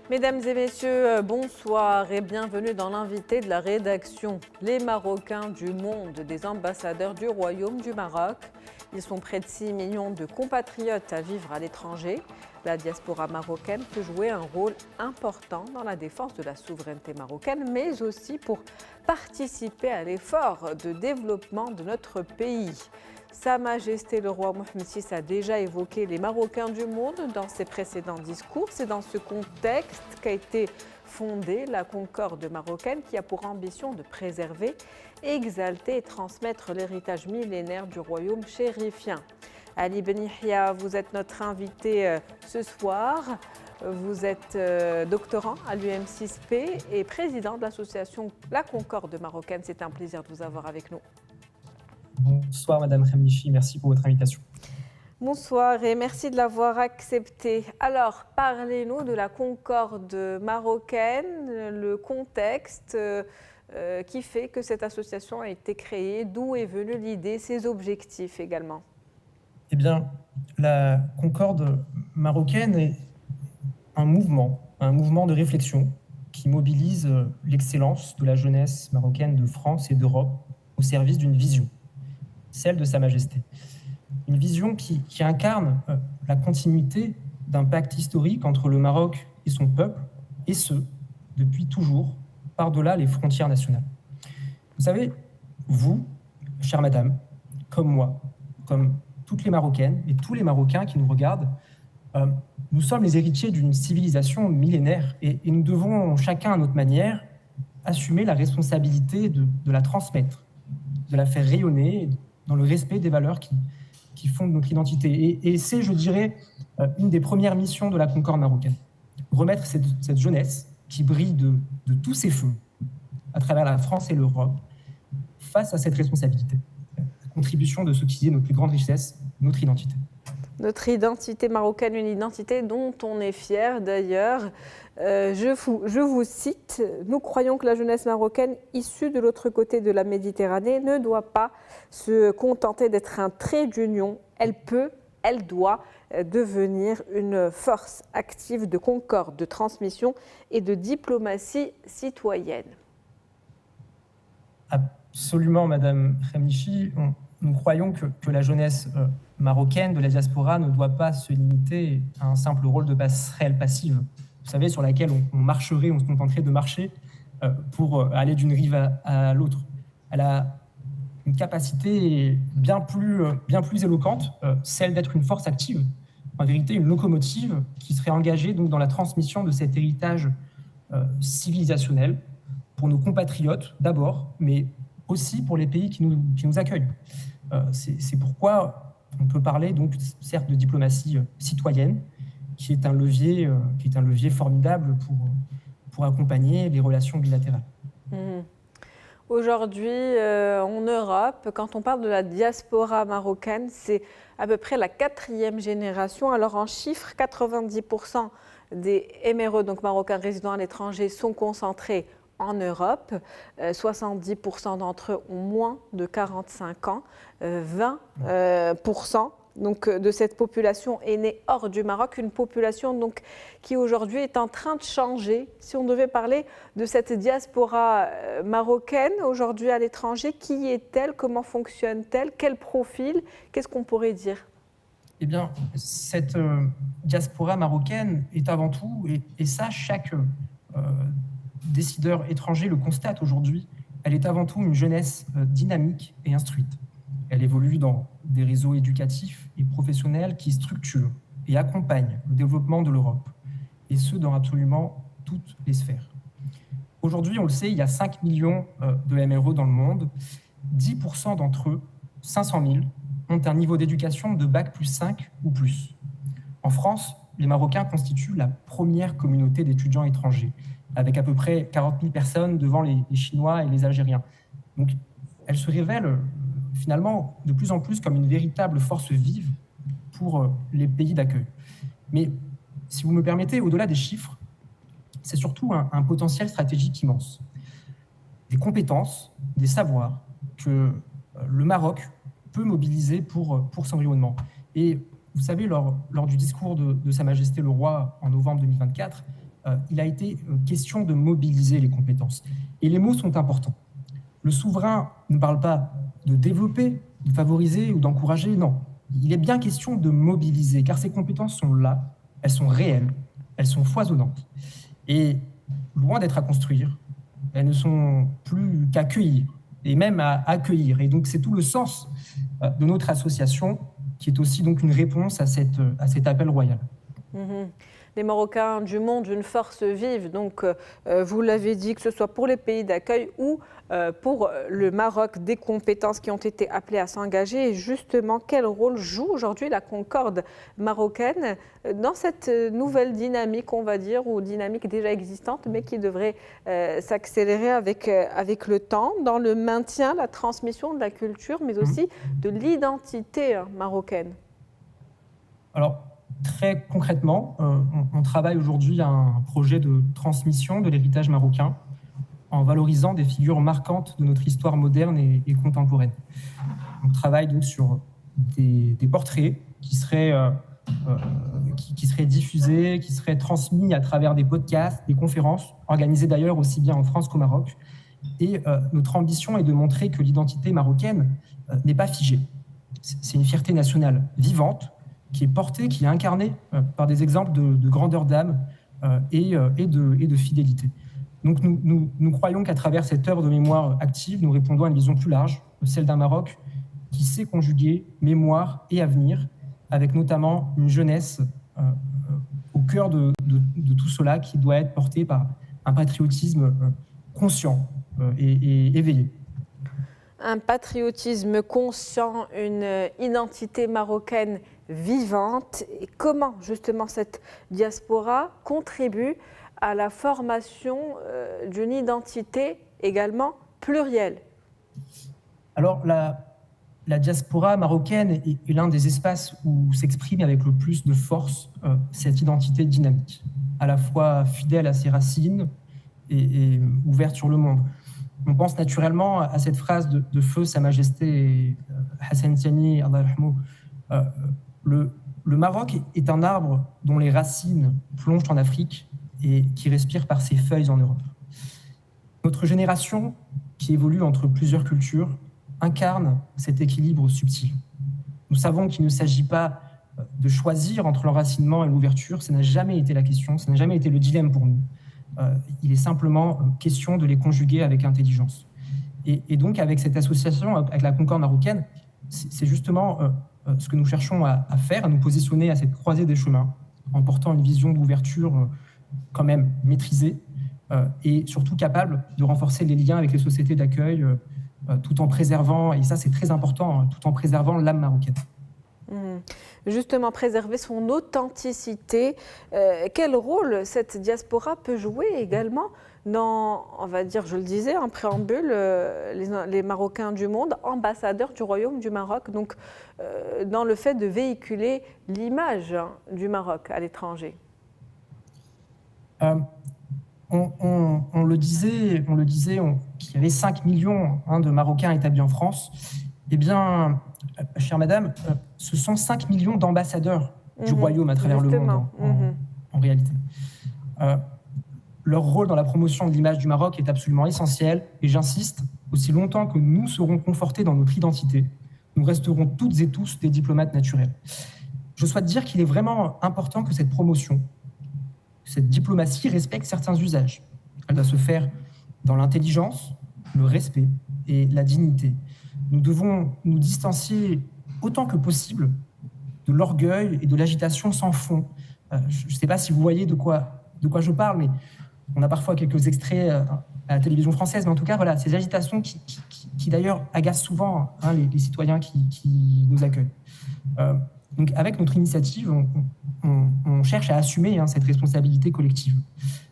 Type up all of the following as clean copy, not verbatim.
Mesdames et messieurs, bonsoir et bienvenue dans l'invité de la rédaction. Les Marocains du monde, des ambassadeurs du Royaume du Maroc. Ils sont près de 6 millions de compatriotes à vivre à l'étranger. La diaspora marocaine peut jouer un rôle important dans la défense de la souveraineté marocaine, mais aussi pour participer à l'effort de développement de notre pays. Sa Majesté le roi Mohamed VI a déjà évoqué les Marocains du monde dans ses précédents discours. C'est dans ce contexte qu'a été fondée la Concorde marocaine qui a pour ambition de préserver, exalter et transmettre l'héritage millénaire du royaume chérifien. Ali Ben Yahia, vous êtes notre invité ce soir. Vous êtes doctorant à l'UM6P et président de l'association La Concorde marocaine. C'est un plaisir de vous avoir avec nous. Bonsoir Madame Khemnichi, merci pour votre invitation. Bonsoir et merci de l'avoir accepté. Alors, parlez-nous de la Concorde marocaine, le contexte qui fait que cette association a été créée, d'où est venue l'idée, ses objectifs également. Eh bien, la Concorde marocaine est un mouvement de réflexion qui mobilise l'excellence de la jeunesse marocaine de France et d'Europe au service d'une vision, celle de Sa Majesté. Une vision qui incarne la continuité d'un pacte historique entre le Maroc et son peuple, et ce, depuis toujours, par-delà les frontières nationales. Vous savez, vous, chère madame, comme moi, comme toutes les Marocaines et tous les Marocains qui nous regardent, nous sommes les héritiers d'une civilisation millénaire et nous devons, chacun à notre manière, assumer la responsabilité de la transmettre, de la faire rayonner dans le respect des valeurs qui fondent notre identité. Et c'est, je dirais, une des premières missions de la Concorde marocaine. Remettre cette jeunesse qui brille de tous ses feux à travers la France et l'Europe face à cette responsabilité. La contribution de ce qui est notre plus grande richesse, notre identité. Notre identité marocaine, une identité dont on est fier d'ailleurs. Je vous cite, nous croyons que la jeunesse marocaine issue de l'autre côté de la Méditerranée ne doit pas se contenter d'être un trait d'union. Elle doit devenir une force active de concorde, de transmission et de diplomatie citoyenne. Absolument, Madame Khemnichi. Nous croyons que la jeunesse marocaine de la diaspora ne doit pas se limiter à un simple rôle de passerelle passive, vous savez, sur laquelle on marcherait, on se contenterait de marcher pour aller d'une rive à l'autre. Elle a une capacité bien plus éloquente, celle d'être une force active, en vérité une locomotive qui serait engagée donc, dans la transmission de cet héritage civilisationnel pour nos compatriotes d'abord, mais aussi pour les pays qui nous accueillent. C'est pourquoi on peut parler donc certes de diplomatie citoyenne, qui est un levier formidable pour accompagner les relations bilatérales. Aujourd'hui, en Europe, quand on parle de la diaspora marocaine, c'est à peu près la 4e génération. Alors en chiffres, 90% des MRE, donc Marocains résidant à l'étranger, sont concentrés en Europe. 70% d'entre eux ont moins de 45 ans. 20% donc, de cette population est née hors du Maroc. Une population donc, qui aujourd'hui est en train de changer. Si on devait parler de cette diaspora marocaine aujourd'hui à l'étranger, qui est-elle? Comment fonctionne-t-elle? Quel profil? Qu'est-ce qu'on pourrait dire? Eh bien, cette diaspora marocaine est avant tout, et ça, chaque décideur étranger le constate aujourd'hui, elle est avant tout une jeunesse dynamique et instruite. Elle évolue dans des réseaux éducatifs et professionnels qui structurent et accompagnent le développement de l'Europe, et ce, dans absolument toutes les sphères. Aujourd'hui, on le sait, il y a 5 millions de MRE dans le monde. 10% d'entre eux, 500 000, ont un niveau d'éducation de Bac+5 ou plus. En France, les Marocains constituent la première communauté d'étudiants étrangers, avec à peu près 40 000 personnes devant les Chinois et les Algériens. Donc, elle se révèle finalement de plus en plus comme une véritable force vive pour les pays d'accueil. Mais si vous me permettez, au-delà des chiffres, c'est surtout un potentiel stratégique immense. Des compétences, des savoirs que le Maroc peut mobiliser pour son rayonnement. Et vous savez, lors du discours de Sa Majesté le Roi en novembre 2024, il a été question de mobiliser les compétences. Et les mots sont importants. Le souverain ne parle pas de développer, de favoriser ou d'encourager, non. Il est bien question de mobiliser, car ces compétences sont là, elles sont réelles, elles sont foisonnantes. Et loin d'être à construire, elles ne sont plus qu'à accueillir, et même à accueillir. Et donc c'est tout le sens de notre association, qui est aussi donc une réponse à cet appel royal. Mmh. Les Marocains du monde, une force vive, donc vous l'avez dit, que ce soit pour les pays d'accueil ou pour le Maroc, des compétences qui ont été appelées à s'engager. Et justement, quel rôle joue aujourd'hui la Concorde marocaine dans cette nouvelle dynamique, on va dire, ou dynamique déjà existante, mais qui devrait s'accélérer avec le temps, dans le maintien, la transmission de la culture, mais aussi de l'identité marocaine? Alors, très concrètement, on travaille aujourd'hui à un projet de transmission de l'héritage marocain en valorisant des figures marquantes de notre histoire moderne et contemporaine. On travaille donc sur des portraits qui seraient diffusés, qui seraient transmis à travers des podcasts, des conférences, organisées d'ailleurs aussi bien en France qu'au Maroc. Et notre ambition est de montrer que l'identité marocaine n'est pas figée. C'est une fierté nationale vivante, qui est portée, qui est incarnée par des exemples de grandeur d'âme et de fidélité. Donc nous croyons qu'à travers cette œuvre de mémoire active, nous répondons à une vision plus large, celle d'un Maroc qui sait conjuguer mémoire et avenir, avec notamment une jeunesse au cœur de tout cela, qui doit être portée par un patriotisme conscient et éveillé. Un patriotisme conscient, une identité marocaine vivante. Et comment justement cette diaspora contribue à la formation d'une identité également plurielle? Alors la diaspora marocaine est l'un des espaces où s'exprime avec le plus de force cette identité dynamique, à la fois fidèle à ses racines et ouverte sur le monde. On pense naturellement à cette phrase de feu Sa Majesté Hassan Tiani, le Maroc est un arbre dont les racines plongent en Afrique et qui respire par ses feuilles en Europe. Notre génération, qui évolue entre plusieurs cultures, incarne cet équilibre subtil. Nous savons qu'il ne s'agit pas de choisir entre l'enracinement et l'ouverture, ça n'a jamais été la question, ça n'a jamais été le dilemme pour nous. Il est simplement question de les conjuguer avec intelligence. Et donc, avec cette association, avec la Concorde marocaine, c'est justement ce que nous cherchons à faire, à nous positionner à cette croisée des chemins, en portant une vision d'ouverture quand même maîtrisée et surtout capable de renforcer les liens avec les sociétés d'accueil tout en préservant, et ça c'est très important, tout en préservant l'âme marocaine. Justement, préserver son authenticité. Quel rôle cette diaspora peut jouer également dans, on va dire, je le disais en préambule, les Marocains du monde, ambassadeurs du Royaume du Maroc, donc dans le fait de véhiculer l'image du Maroc à l'étranger? On le disait, qu'il y avait 5 millions de Marocains établis en France. Eh bien, chère madame, ce sont 5 millions d'ambassadeurs du Royaume à travers le monde, en réalité. Leur rôle dans la promotion de l'image du Maroc est absolument essentiel, et j'insiste, aussi longtemps que nous serons confortés dans notre identité, nous resterons toutes et tous des diplomates naturels. Je souhaite dire qu'il est vraiment important que cette promotion, cette diplomatie respecte certains usages. Elle doit se faire dans l'intelligence, le respect et la dignité. Nous devons nous distancier autant que possible de l'orgueil et de l'agitation sans fond. Je ne sais pas si vous voyez de quoi je parle, mais on a parfois quelques extraits à la télévision française, mais en tout cas, voilà, ces agitations qui d'ailleurs agacent souvent les citoyens qui nous accueillent. Donc, avec notre initiative, on cherche à assumer cette responsabilité collective.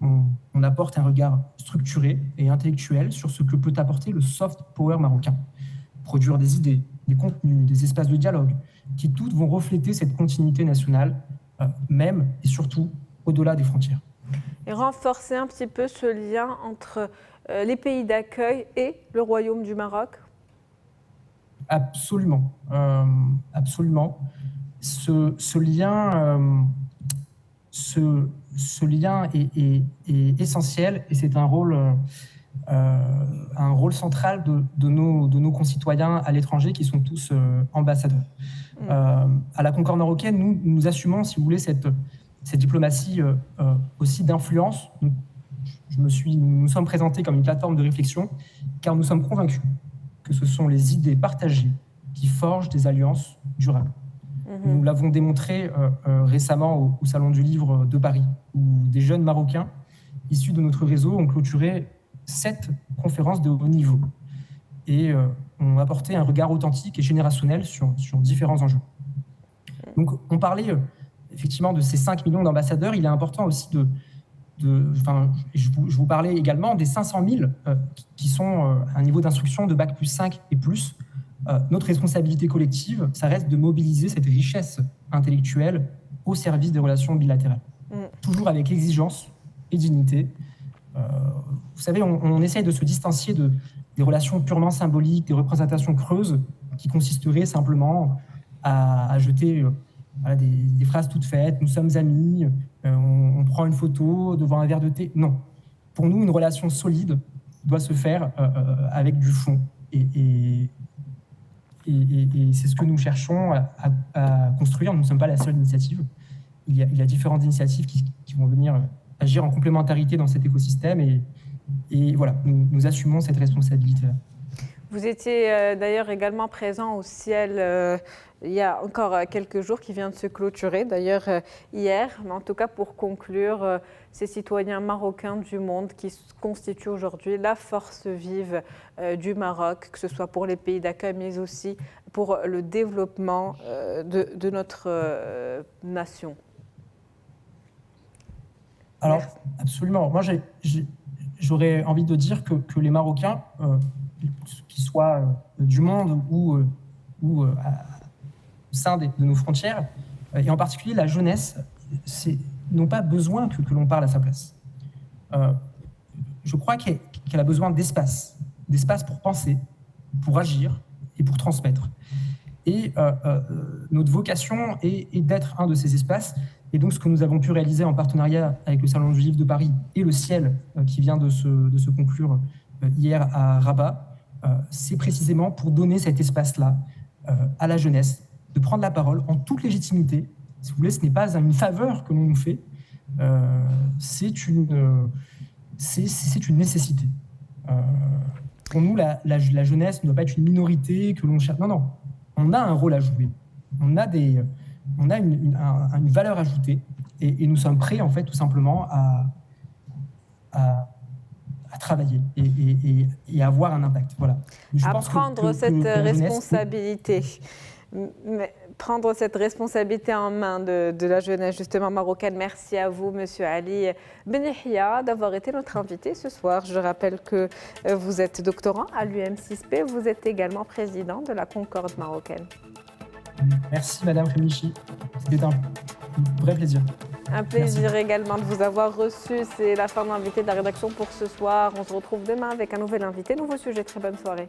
On apporte un regard structuré et intellectuel sur ce que peut apporter le soft power marocain. Produire des idées, des contenus, des espaces de dialogue, qui toutes vont refléter cette continuité nationale, même et surtout au-delà des frontières. Et renforcer un petit peu ce lien entre les pays d'accueil et le Royaume du Maroc? Absolument, absolument. Ce lien ce lien est essentiel et c'est un rôle central de nos concitoyens à l'étranger qui sont tous ambassadeurs. À la Concorde marocaine, nous assumons, si vous voulez, cette diplomatie aussi d'influence. Nous sommes présentés comme une plateforme de réflexion car nous sommes convaincus que ce sont les idées partagées qui forgent des alliances durables. Nous l'avons démontré récemment au Salon du Livre de Paris, où des jeunes Marocains issus de notre réseau ont clôturé 7 conférences de haut niveau et ont apporté un regard authentique et générationnel sur différents enjeux. Donc, on parlait effectivement de ces 5 millions d'ambassadeurs. Il est important aussi je vous parlais également des 500 000 qui sont à un niveau d'instruction de Bac plus 5 et plus. Notre responsabilité collective, ça reste de mobiliser cette richesse intellectuelle au service des relations bilatérales. Toujours avec exigence et dignité. Vous savez, on essaye de se distancier des relations purement symboliques, des représentations creuses qui consisteraient simplement à jeter des phrases toutes faites. Nous sommes amis, on prend une photo devant un verre de thé. Non. Pour nous, une relation solide doit se faire avec du fond. Et c'est ce que nous cherchons à construire. Nous ne sommes pas la seule initiative. Il y a différentes initiatives qui vont venir agir en complémentarité dans cet écosystème. Et voilà, nous assumons cette responsabilité-là. Vous étiez d'ailleurs également présent au Ciel il y a encore quelques jours qui vient de se clôturer, d'ailleurs hier. Mais en tout cas, pour conclure, ces citoyens marocains du monde qui constituent aujourd'hui la force vive du Maroc, que ce soit pour les pays d'accueil, mais aussi pour le développement de notre nation. Alors, absolument. Moi, j'aurais envie de dire que les Marocains, qu'ils soient du monde ou au sein de nos frontières, et en particulier la jeunesse, n'ont pas besoin que l'on parle à sa place. Je crois qu'elle a besoin d'espace pour penser, pour agir et pour transmettre. Et notre vocation est d'être un de ces espaces. Et donc, ce que nous avons pu réaliser en partenariat avec le Salon du Livre de Paris et le Ciel, qui vient de se conclure hier à Rabat, c'est précisément pour donner cet espace-là à la jeunesse, de prendre la parole en toute légitimité. Si vous voulez, ce n'est pas une faveur que l'on nous fait, c'est une nécessité. Pour nous, la jeunesse ne doit pas être une minorité que l'on cherche. Non, on a un rôle à jouer. On a une valeur ajoutée et nous sommes prêts, en fait, tout simplement à travailler et avoir un impact. Voilà. À prendre cette responsabilité. Prendre cette responsabilité en main de la jeunesse justement marocaine. Merci à vous, Monsieur Ali Benihia, d'avoir été notre invité ce soir. Je rappelle que vous êtes doctorant à l'UM6P. Vous êtes également président de la Concorde marocaine. Merci, Madame Khemichi. C'était un vrai plaisir. Un plaisir également de vous avoir reçu. C'est la fin de l'invité de la rédaction pour ce soir. On se retrouve demain avec un nouvel invité, nouveau sujet. Très bonne soirée.